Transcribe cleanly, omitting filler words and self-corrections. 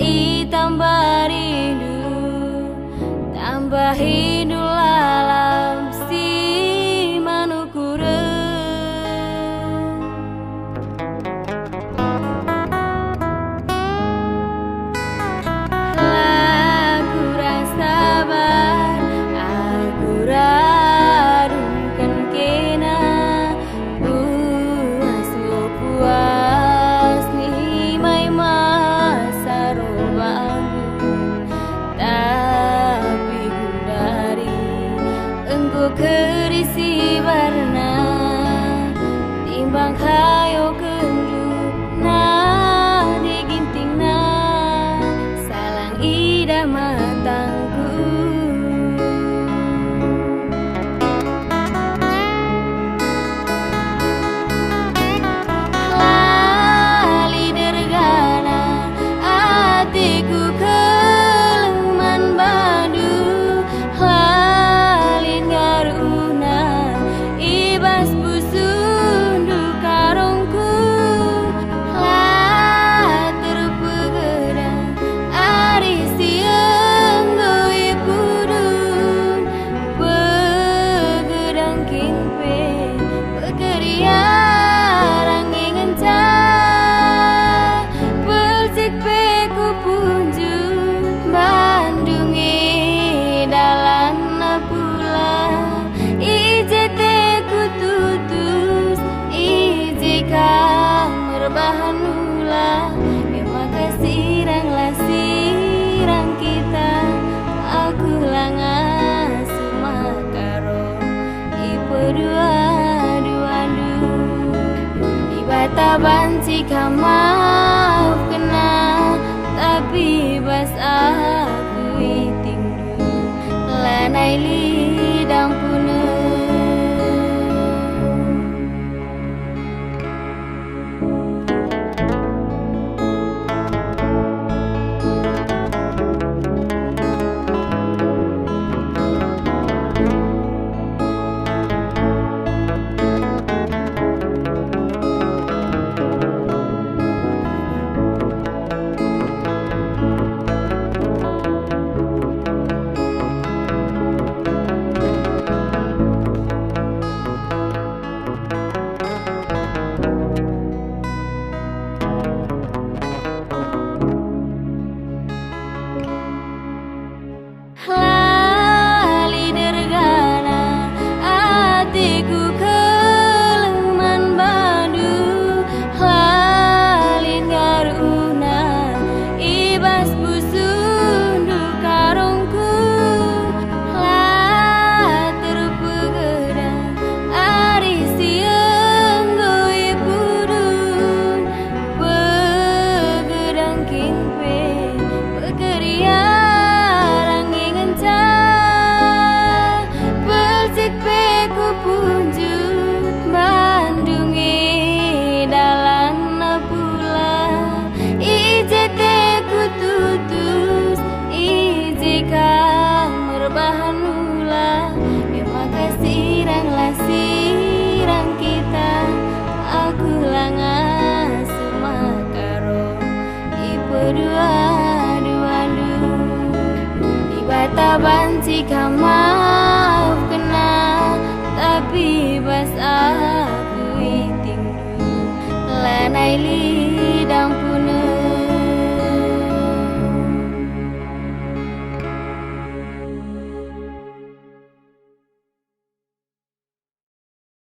i tambah rindu, tambah rindu alam si manukura. Aku rasa sabar, aku radungkan kena puas lo puas nih mai masa robamu, tapi hindari engkau kerisi warna timbang kayo kendu na diginting na salang ida matangku. Lali dergana hatiku keleman badu, lali garuna ibas busundu karongku, lah terpegadang ari siang doi pudun pegadang kinpe pegeriarang ingenca persik peku punju Bandungi dalan pula ijete ku tutus ijika merbahan mula maka siranglah sirang kita aku langas sumakaro ipo dua ibata banci kamau kena tapi bas aku itingdu lanai lidang puna. Lali dergana hatiku keleman badu, lali garuna ibas busundu karongku, lah terpegadang ari siang doi pudun pegadang kinpe pegeriarang ingenca persik peku punju Bandungi dalan pula ijete ku tutus ijika merbahan mula maka siranglah sirang kita aku langas sumakaro ipo dua ibata banci kamau kena tapi bas aku itingdu lanai